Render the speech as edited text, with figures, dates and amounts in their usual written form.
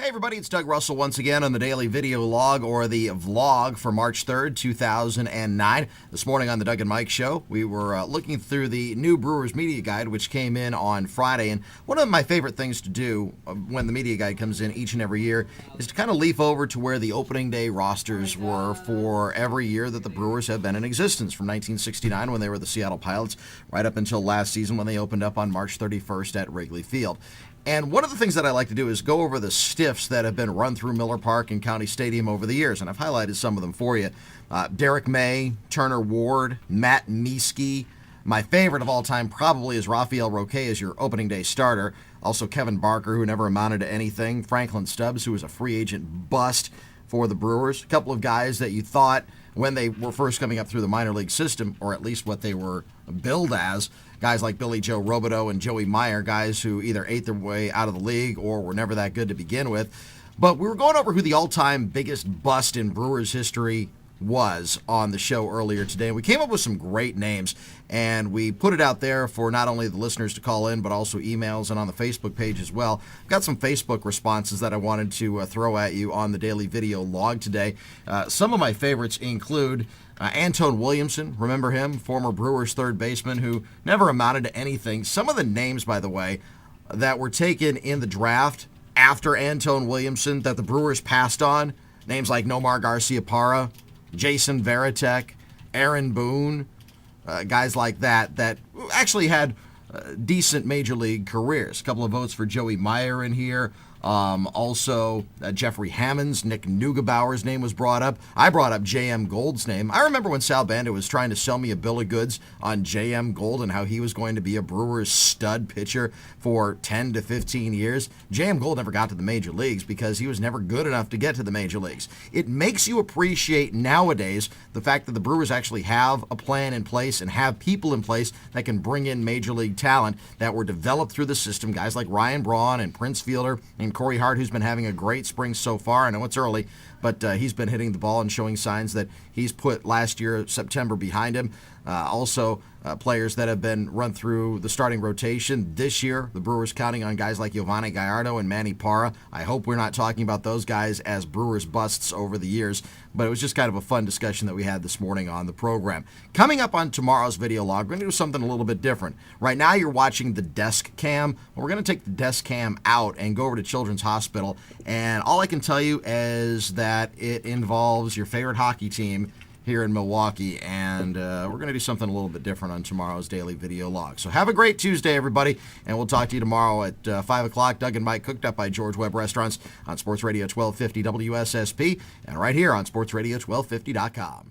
Hey everybody, it's Doug Russell once again on the Daily Video Log, or the Vlog, for March 3rd, 2009. This morning on the Doug and Mike Show, we were looking through the new Brewers Media Guide, which came in on Friday. And one of my favorite things to do when the Media Guide comes in each and every year is to kind of leaf over to where the opening day rosters were for every year that the Brewers have been in existence, from 1969 when they were the Seattle Pilots, right up until last season when they opened up on March 31st at Wrigley Field. And one of the things that I like to do is go over the stiffs that have been run through Miller Park and County Stadium over the years, and I've highlighted some of them for you. Derek May, Turner Ward, Matt Mieske. My favorite of all time probably is Rafael Roque as your opening day starter. Also Kevin Barker, who never amounted to anything. Franklin Stubbs, who was a free agent bust for the Brewers. A couple of guys that you thought when they were first coming up through the minor league system, or at least what they were billed as, guys like Billy Joe Robideau and Joey Meyer, guys who either ate their way out of the league or were never that good to begin with. But we were going over who the all-time biggest bust in Brewers history was on the show earlier today. We came up with some great names, and we put it out there for not only the listeners to call in, but also emails and on the Facebook page as well. I've got some Facebook responses that I wanted to throw at you on the Daily Video Log today. Some of my favorites include Antone Williamson. Remember him? Former Brewers third baseman who never amounted to anything. Some of the names, by the way, that were taken in the draft after Antone Williamson that the Brewers passed on, names like Nomar Garciaparra, Jason Varitek, Aaron Boone, guys like that actually had decent major league careers. A couple of votes for Joey Meyer in here. Also, Jeffrey Hammonds, Nick Neugebauer's name was brought up. I brought up J.M. Gold's name. I remember when Sal Bando was trying to sell me a bill of goods on J.M. Gold and how he was going to be a Brewers stud pitcher for 10 to 15 years. J.M. Gold never got to the major leagues because he was never good enough to get to the major leagues. It makes you appreciate nowadays the fact that the Brewers actually have a plan in place and have people in place that can bring in major league talent that were developed through the system. Guys like Ryan Braun and Prince Fielder and Corey Hart, who's been having a great spring so far. I know it's early, but he's been hitting the ball and showing signs that he's put last year, September, behind him. Also, players that have been run through the starting rotation this year. The Brewers counting on guys like Yovani Gallardo and Manny Parra. I hope we're not talking about those guys as Brewers busts over the years, but it was just kind of a fun discussion that we had this morning on the program. Coming up on tomorrow's video log, we're going to do something a little bit different. Right now, you're watching the desk cam. We're going to take the desk cam out and go over to Children's Hospital, and all I can tell you is that it involves your favorite hockey team here in Milwaukee, and we're going to do something a little bit different on tomorrow's Daily Video Log. So have a great Tuesday, everybody, and we'll talk to you tomorrow at 5 o'clock. Doug and Mike, cooked up by George Webb Restaurants on Sports Radio 1250 WSSP, and right here on sportsradio1250.com.